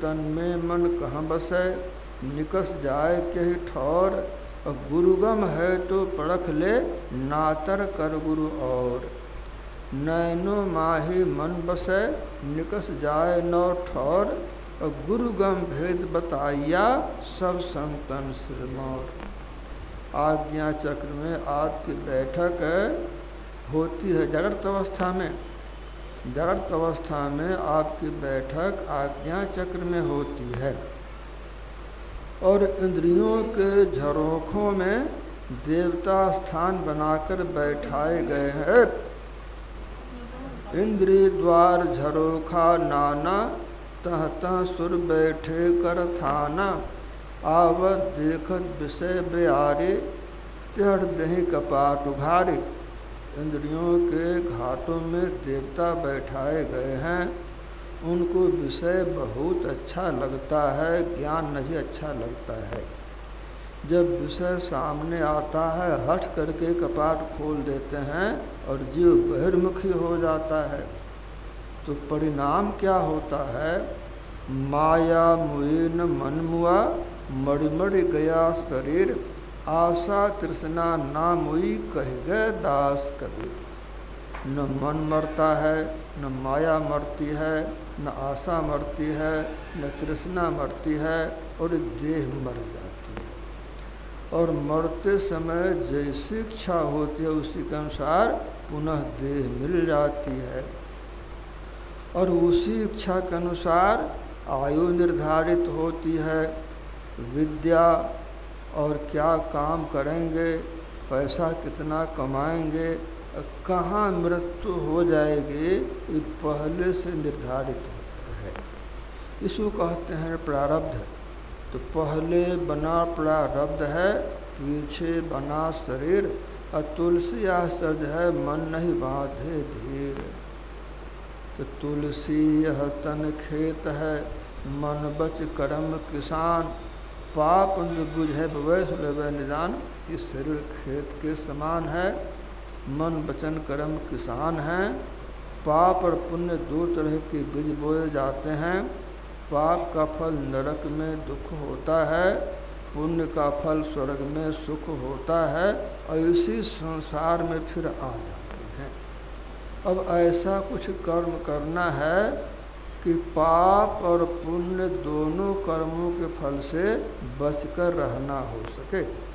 तन में मन कहाँ बसे, निकस जाए के ही ठौर। और गुरुगम है तो परख ले, नातर कर गुरु और। नैनो माही मन बसे, निकस जाए नौ ठौर। और गुरुगम भेद बताइया, सब संतन सिरमौर। आज्ञा चक्र में आपकी बैठक होती है जागृत अवस्था में। जागृत अवस्था में आपकी बैठक आज्ञा चक्र में होती है। और इंद्रियों के झरोखों में देवता स्थान बनाकर बैठाए गए हैं। इंद्रिय द्वार झरोखा नाना, तह तह सुर बैठे कर थाना। आवत देखत विषय ब्यारे, तिहड़ दही कपाट उघारे। इंद्रियों के घाटों में देवता बैठाए गए हैं। उनको विषय बहुत अच्छा लगता है, ज्ञान नहीं अच्छा लगता है। जब विषय सामने आता है, हट करके कपाट खोल देते हैं और जीव बहिर्मुखी हो जाता है। तो परिणाम क्या होता है? माया मुइन मन मुआ, मड़िमड़ गया शरीर। आशा तृष्णा ना मुई, कह गए दास कबीर। न मन मरता है, न माया मरती है, न आशा मरती है, न तृष्णा मरती है, और देह मर जाती है। और मरते समय जैसी इच्छा होती है उसी के अनुसार पुनः देह मिल जाती है। और उसी इच्छा के अनुसार आयु निर्धारित होती है। विद्या और क्या काम करेंगे, पैसा कितना कमाएंगे, कहाँ मृत्यु हो जाएगी, ये पहले से निर्धारित होता है। इसको कहते हैं प्रारब्ध। तो पहले बना प्रारब्ध है, पीछे बना शरीर। और तुलसी आश्चर्य है, मन नहीं बांधे धीर। तो तुलसी यह तन खेत है, मन बच कर्म किसान। पाप बुझे वैस लेवे निदान। इस शरीर खेत के समान है, मन वचन कर्म किसान हैं। पाप और पुण्य दो तरह के बीज बोए जाते हैं। पाप का फल नरक में दुख होता है, पुण्य का फल स्वर्ग में सुख होता है। और इसी संसार में फिर आ जाते हैं। अब ऐसा कुछ कर्म करना है कि पाप और पुण्य दोनों कर्मों के फल से बचकर रहना हो सके।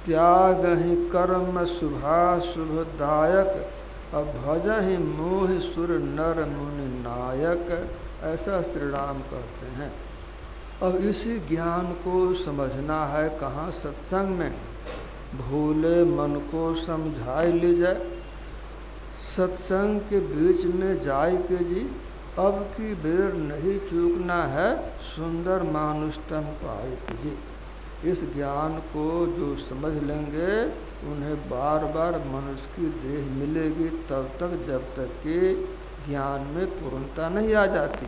त्याग ही कर्म शुभदायक, अब भजहि मोहि सुर नर मुनि नायक। ऐसा श्री राम कहते हैं। अब इसी ज्ञान को समझना है कहाँ? सत्संग में। भूले मन को समझाई लीजिए। सत्संग के बीच में जाय के जी, अब की बेर नहीं चूकना है, सुंदर मानुष तन पाए के जी। इस ज्ञान को जो समझ लेंगे उन्हें बार बार मनुष्य की देह मिलेगी, तब तक जब तक कि ज्ञान में पूर्णता नहीं आ जाती।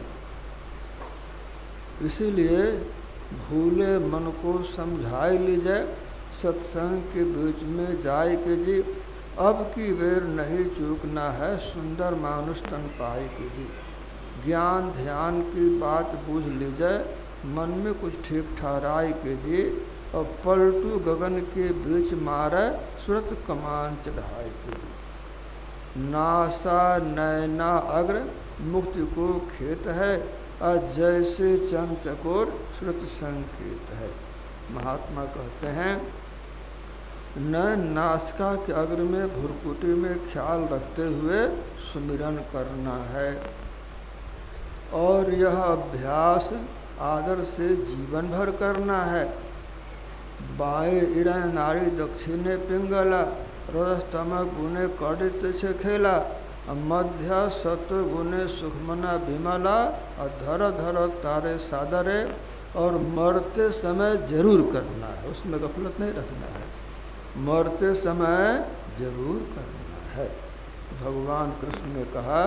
इसीलिए भूले मन को समझाई लीजिए। सत्संग के बीच में जाय के जी, अब की बेर नहीं चूकना है, सुंदर मानुष तन पाए के जी। ज्ञान ध्यान की बात बूझ लीजिए, मन में कुछ ठीक ठहराए के जी। और पलटू गगन के बीच मारे, सुरत कमान चढ़ाए के जी। नासा नैना अग्र, मुक्ति को खेत है। और जैसे चंद चकोर सुरत संकेत है। महात्मा कहते हैं, न नासिका के अग्र में भुरकुटी में ख्याल रखते हुए सुमिरन करना है। और यह अभ्यास आदर से जीवन भर करना है। बाएं इरण नारी दक्षिणे पिंगला, रजस्तम गुणे कड़ित से खेला। मध्य सत्व गुणे सुखमना विमला, और धर धर तारे सादरे। और मरते समय जरूर करना है, उसमें गफलत नहीं रखना है। मरते समय जरूर करना है। भगवान कृष्ण ने कहा,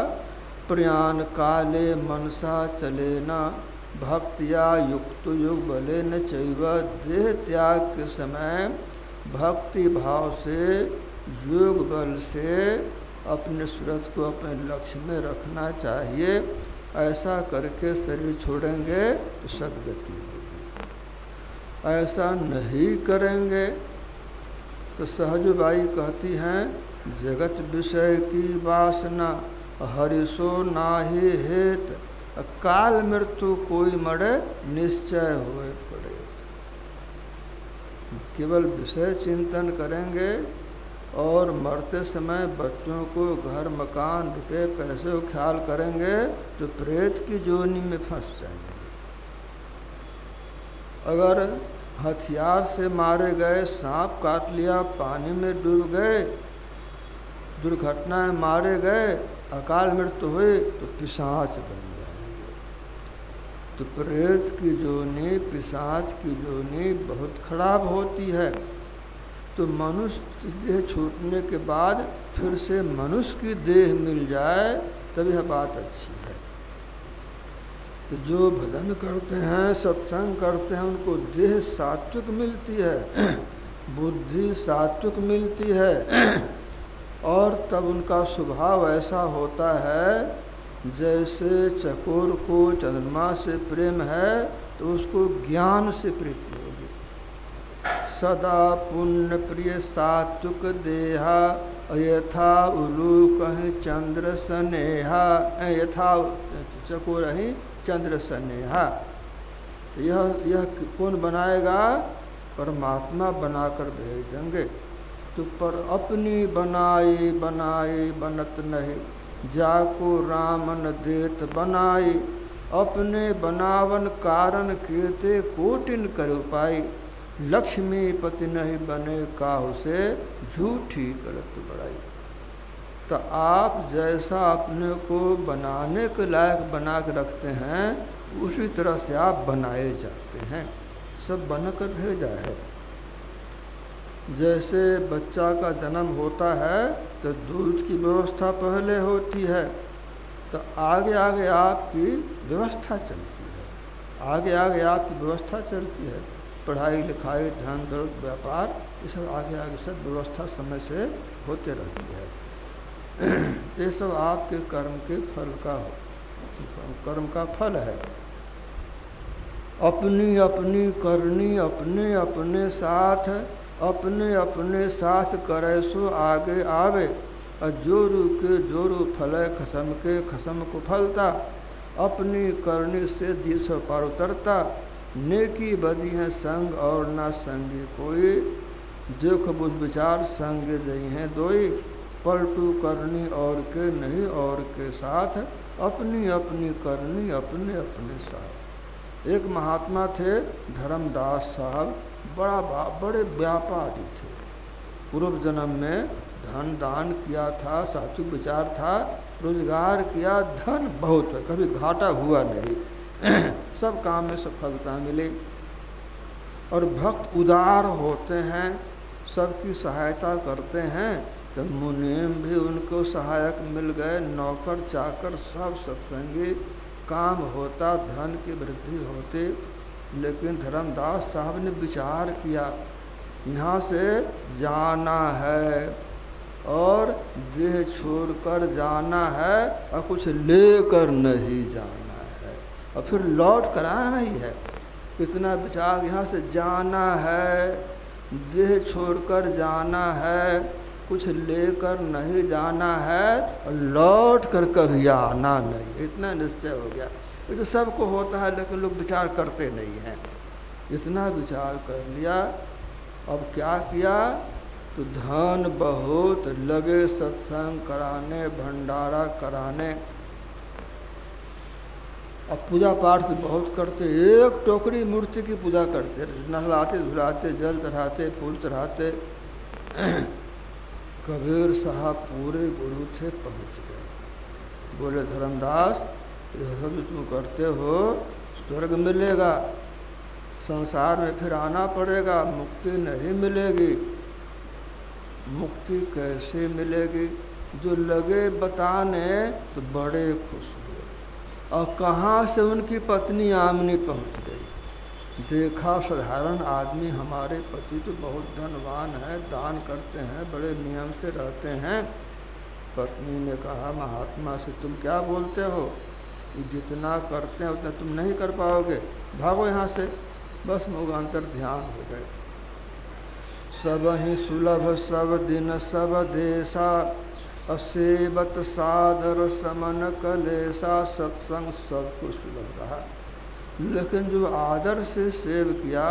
प्रयाण काले मनसा चलेना, भक्तिया युक्त युग बले न चैव। देह त्याग के समय भक्ति भाव से, योग बल से अपने सूरत को अपने लक्ष्य में रखना चाहिए। ऐसा करके शरीर छोड़ेंगे तो सदगति होगी। ऐसा नहीं करेंगे तो सहजबाई कहती हैं, जगत विषय की वासना हरिसो नाहि हेत, काल मृत्यु कोई मरे निश्चय होए पड़े। केवल विषय चिंतन करेंगे और मरते समय बच्चों को घर मकान रुपए पैसे को ख्याल करेंगे तो प्रेत की जोनी में फंस जाएंगे। अगर हथियार से मारे गए, सांप काट लिया, पानी में डूब गए, दुर्घटना में मारे गए, अकाल मृत्यु हुई तो पिशाच बन जाएंगे। तो प्रेत की जोनी, पिशाच की जोनी बहुत खराब होती है। तो मनुष्य देह छूटने के बाद फिर से मनुष्य की देह मिल जाए तब यह बात अच्छी है। तो जो भजन करते हैं, सत्संग करते हैं, उनको देह सात्विक मिलती है, बुद्धि सात्विक मिलती है, और तब उनका स्वभाव ऐसा होता है जैसे चकोर को चंद्रमा से प्रेम है तो उसको ज्ञान से प्रीति होगी। सदा पुण्य प्रिय सात्विक देहा यथा उलूक चंद्र स्नेहा, यथा चकोर ही चंद्र स्नेहा। यह कौन बनाएगा? परमात्मा बनाकर भेज देंगे। तो पर अपनी बनाई बनाई बनत नहीं, जाको रामन देत बनाई, अपने बनावन कारण कीते कोटिन कर उपाई, लक्ष्मीपति नहीं बने काहू से झूठी करत बड़ाई। तो आप जैसा अपने को बनाने के लायक बना के रखते हैं उसी तरह से आप बनाए जाते हैं। सब बनकर भेजा है। जैसे बच्चा का जन्म होता है तो दूध की व्यवस्था पहले होती है, तो आगे आगे आपकी व्यवस्था चलती है, आगे आगे आपकी व्यवस्था चलती है। पढ़ाई लिखाई, धन दौलत, व्यापार, ये सब आगे आगे सब व्यवस्था समय से होते रहती है। ये सब आपके कर्म के फल का कर्म का फल है। अपनी अपनी करनी अपने अपने साथ, अपने अपने साथ करे सो आगे आवे, जोरू के जोरू फले खसम के खसम को फलता, अपनी करनी से दिल पार उतरता, नेकी बदी है संग और ना संगी कोई, देख बुझ विचार संग जई हैं दोई, पलटू करनी और के नहीं और के साथ, अपनी अपनी करनी अपने अपने साथ। एक महात्मा थे धर्मदास साहब, बड़े व्यापारी थे। पूर्व जन्म में धन दान किया था, सात्विक विचार था, रोजगार किया, धन बहुत है, कभी घाटा हुआ नहीं, सब काम में सफलता मिली। और भक्त उदार होते हैं, सबकी सहायता करते हैं। तो मुनीम भी उनको सहायक मिल गए, नौकर चाकर सब सत्संगी, काम होता, धन की वृद्धि होती। लेकिन धर्मदास साहब ने विचार किया, यहाँ से जाना है और देह छोड़कर जाना है और कुछ लेकर नहीं जाना है, और फिर लौट कर आना नहीं है। इतना विचार, यहाँ से जाना है, देह छोड़कर जाना है, कुछ लेकर नहीं जाना है, और लौट कर कभी आना नहीं, इतना निश्चय हो गया। ये तो सबको होता है, लेकिन लोग विचार करते नहीं हैं। इतना विचार कर लिया। अब क्या किया? तो धन बहुत लगे सत्संग कराने, भंडारा कराने। अब पूजा पाठ तो बहुत करते, एक टोकरी मूर्ति की पूजा करते, नहलाते धुलाते, जल चढ़ाते, फूल चढ़ाते। कबीर साहब पूरे गुरु थे, पहुँच गए। बोले धर्मदास, यह सब जो तुम करते हो स्वर्ग मिलेगा, संसार में फिर आना पड़ेगा, मुक्ति नहीं मिलेगी। मुक्ति कैसे मिलेगी? जो लगे बताने तो बड़े खुश हुए। और कहाँ से उनकी पत्नी आमनी पहुँच गई। देखा साधारण आदमी, हमारे पति तो बहुत धनवान है, दान करते हैं, बड़े नियम से रहते हैं। पत्नी ने कहा, महात्मा से तुम क्या बोलते हो? ये जितना करते हैं उतना तुम नहीं कर पाओगे, भागो यहाँ से। बस मोगांतर ध्यान हो गए। सब ही सुलभ सब दिन सब देशा, असेवत सादर समन कलेसा। सत्संग सबको सुलभ रहा, लेकिन जो आदर से सेव किया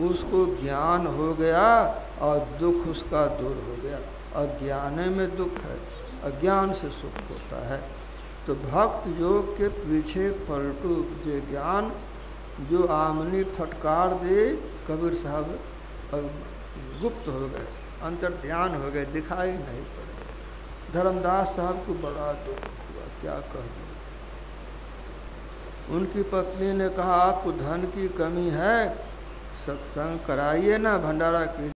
उसको ज्ञान हो गया और दुख उसका दूर हो गया। अज्ञान में दुख है, अज्ञान से सुख होता है। तो भक्त योग के पीछे पलटू जे ज्ञान, जो आमनी फटकार दे, कबीर साहब गुप्त हो गए, अंतर ध्यान हो गए, दिखाई नहीं पड़े। धर्मदास साहब को बड़ा दुख हुआ, क्या कह दिया। उनकी पत्नी ने कहा आपको धन की कमी है, सत्संग कराइए ना, भंडारा कीजिए।